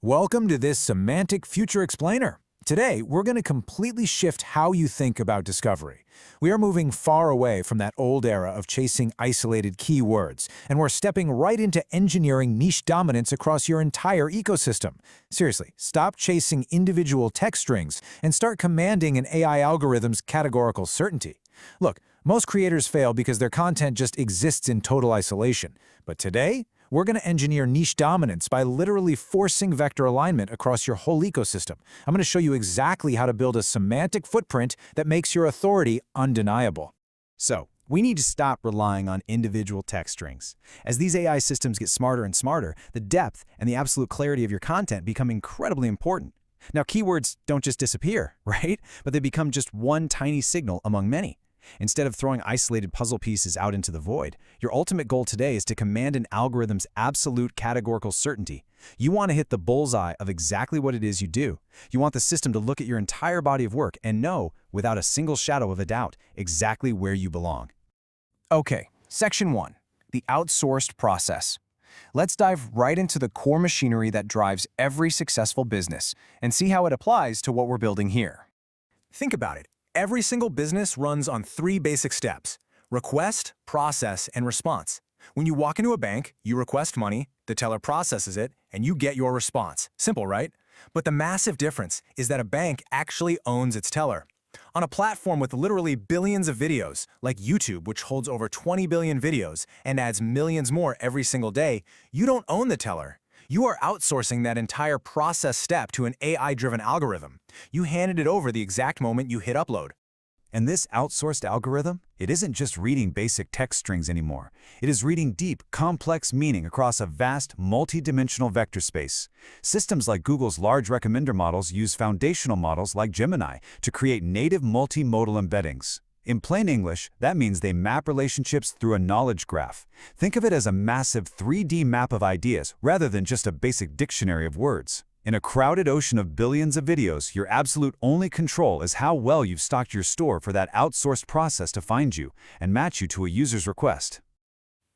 Welcome to this Semantic Future Explainer. Today, we're going to completely shift how you think about discovery. We are moving far away from that old era of chasing isolated keywords, and we're stepping right into engineering niche dominance across your entire ecosystem. Seriously, stop chasing individual text strings and start commanding an AI algorithm's categorical certainty. Look, most creators fail because their content just exists in total isolation. But today, we're going to engineer niche dominance by literally forcing vector alignment across your whole ecosystem. I'm going to show you exactly how to build a semantic footprint that makes your authority undeniable. So, we need to stop relying on individual text strings. As these AI systems get smarter and smarter, the depth and the absolute clarity of your content become incredibly important. Now, keywords don't just disappear, right? But they become just one tiny signal among many. Instead of throwing isolated puzzle pieces out into the void, your ultimate goal today is to command an algorithm's absolute categorical certainty. You want to hit the bullseye of exactly what it is you do. You want the system to look at your entire body of work and know, without a single shadow of a doubt, exactly where you belong. Okay, Section 1, the outsourced process. Let's dive right into the core machinery that drives every successful business and see how it applies to what we're building here. Think about it. Every single business runs on three basic steps: request, process, and response. When you walk into a bank, you request money, the teller processes it, and you get your response. Simple, right? But the massive difference is that a bank actually owns its teller. On a platform with literally billions of videos, like YouTube, which holds over 20 billion videos and adds millions more every single day, you don't own the teller. You are outsourcing that entire process step to an AI-driven algorithm. You handed it over the exact moment you hit upload. And this outsourced algorithm, it isn't just reading basic text strings anymore. It is reading deep, complex meaning across a vast, multi-dimensional vector space. Systems like Google's large recommender models use foundational models like Gemini to create native multimodal embeddings. In plain English, that means they map relationships through a knowledge graph. Think of it as a massive 3D map of ideas rather than just a basic dictionary of words. In a crowded ocean of billions of videos, your absolute only control is how well you've stocked your store for that outsourced process to find you and match you to a user's request.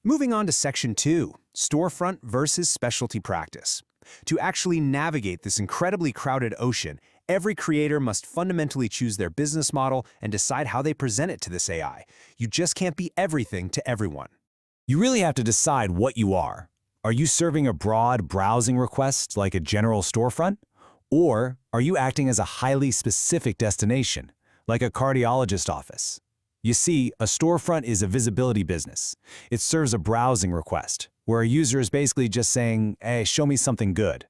Moving on to Section 2, Storefront versus Specialty Practice. To actually navigate this incredibly crowded ocean, every creator must fundamentally choose their business model and decide how they present it to this AI. You just can't be everything to everyone. You really have to decide what you are. Are you serving a broad browsing request like a general storefront? Or are you acting as a highly specific destination, like a cardiologist office? You see, a storefront is a visibility business. It serves a browsing request, where a user is basically just saying, hey, show me something good.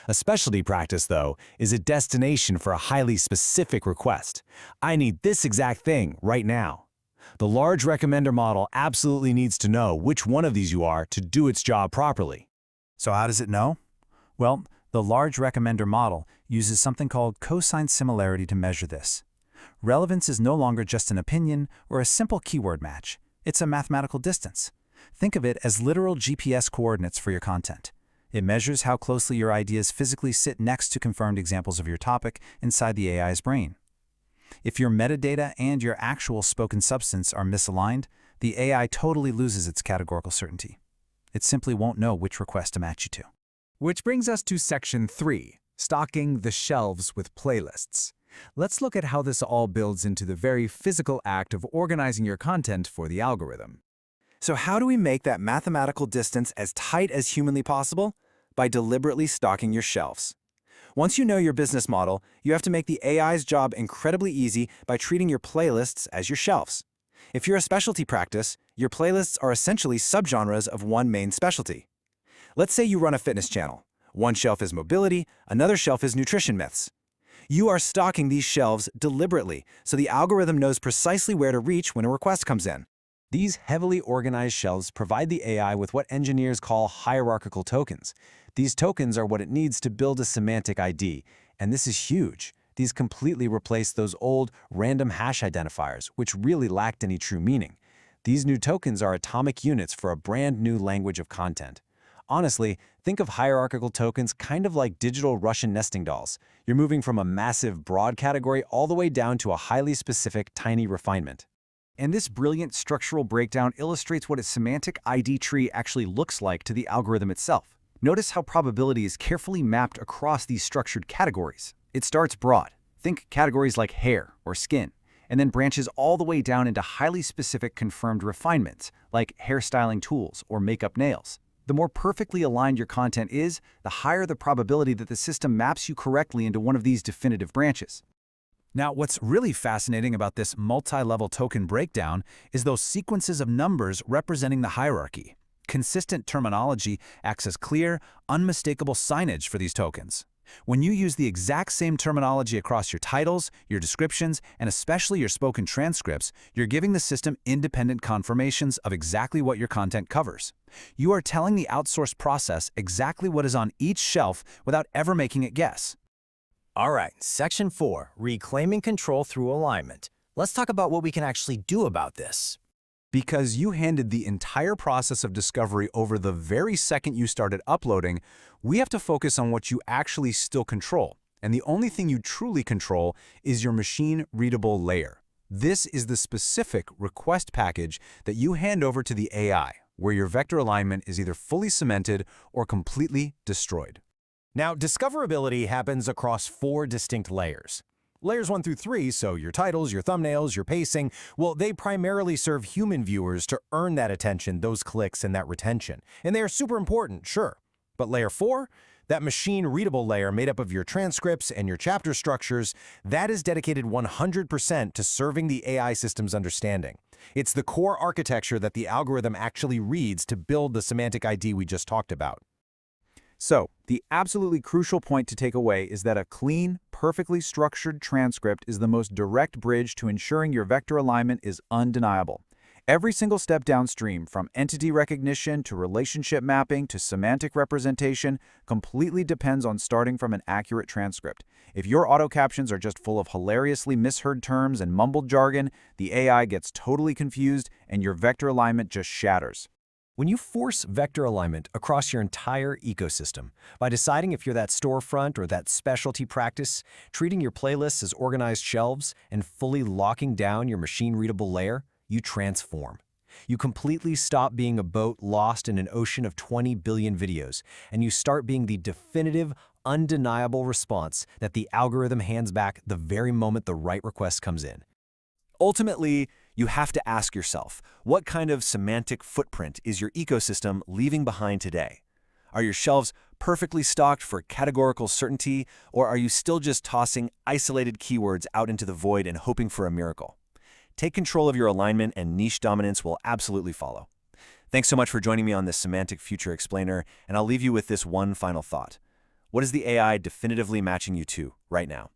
A specialty practice, though, is a destination for a highly specific request. I need this exact thing right now. The large recommender model absolutely needs to know which one of these you are to do its job properly. So how does it know? Well, the large recommender model uses something called cosine similarity to measure this. Relevance is no longer just an opinion or a simple keyword match. It's a mathematical distance. Think of it as literal GPS coordinates for your content. It measures how closely your ideas physically sit next to confirmed examples of your topic inside the AI's brain. If your metadata and your actual spoken substance are misaligned, the AI totally loses its categorical certainty. It simply won't know which request to match you to. Which brings us to Section 3, stocking the shelves with playlists. Let's look at how this all builds into the very physical act of organizing your content for the algorithm. So how do we make that mathematical distance as tight as humanly possible? By deliberately stocking your shelves. Once you know your business model, you have to make the AI's job incredibly easy by treating your playlists as your shelves. If you're a specialty practice, your playlists are essentially subgenres of one main specialty. Let's say you run a fitness channel. One shelf is mobility, another shelf is nutrition myths. You are stocking these shelves deliberately, so the algorithm knows precisely where to reach when a request comes in. These heavily organized shelves provide the AI with what engineers call hierarchical tokens. These tokens are what it needs to build a semantic ID, and this is huge. These completely replace those old random hash identifiers, which really lacked any true meaning. These new tokens are atomic units for a brand new language of content. Honestly, think of hierarchical tokens kind of like digital Russian nesting dolls. You're moving from a massive, broad category all the way down to a highly specific, tiny refinement. And this brilliant structural breakdown illustrates what a semantic ID tree actually looks like to the algorithm itself. Notice how probability is carefully mapped across these structured categories. It starts broad. Think categories like hair or skin, and then branches all the way down into highly specific confirmed refinements, like hairstyling tools or makeup nails. The more perfectly aligned your content is, the higher the probability that the system maps you correctly into one of these definitive branches. Now, what's really fascinating about this multi-level token breakdown is those sequences of numbers representing the hierarchy. Consistent terminology acts as clear, unmistakable signage for these tokens. When you use the exact same terminology across your titles, your descriptions, and especially your spoken transcripts, you're giving the system independent confirmations of exactly what your content covers. You are telling the outsourced process exactly what is on each shelf without ever making it guess. All right, Section 4, Reclaiming Control Through Alignment. Let's talk about what we can actually do about this. Because you handed the entire process of discovery over the very second you started uploading, we have to focus on what you actually still control. And the only thing you truly control is your machine-readable layer. This is the specific request package that you hand over to the AI, where your vector alignment is either fully cemented or completely destroyed. Now, discoverability happens across 4 distinct layers. Layers 1 through 3, so your titles, your thumbnails, your pacing, well, they primarily serve human viewers to earn that attention, those clicks, and that retention. And they are super important, sure. But layer 4, that machine-readable layer made up of your transcripts and your chapter structures, that is dedicated 100% to serving the AI system's understanding. It's the core architecture that the algorithm actually reads to build the semantic ID we just talked about. So, the absolutely crucial point to take away is that a clean, perfectly structured transcript is the most direct bridge to ensuring your vector alignment is undeniable. Every single step downstream, from entity recognition to relationship mapping to semantic representation, completely depends on starting from an accurate transcript. If your auto captions are just full of hilariously misheard terms and mumbled jargon, the AI gets totally confused and your vector alignment just shatters. When you force vector alignment across your entire ecosystem by deciding if you're that storefront or that specialty practice, treating your playlists as organized shelves, and fully locking down your machine-readable layer, you transform. You completely stop being a boat lost in an ocean of 20 billion videos, and you start being the definitive, undeniable response that the algorithm hands back the very moment the right request comes in. Ultimately, you have to ask yourself, what kind of semantic footprint is your ecosystem leaving behind today? Are your shelves perfectly stocked for categorical certainty, or are you still just tossing isolated keywords out into the void and hoping for a miracle? Take control of your alignment and niche dominance will absolutely follow. Thanks so much for joining me on this Semantic Future Explainer, and I'll leave you with this one final thought. What is the AI definitively matching you to right now?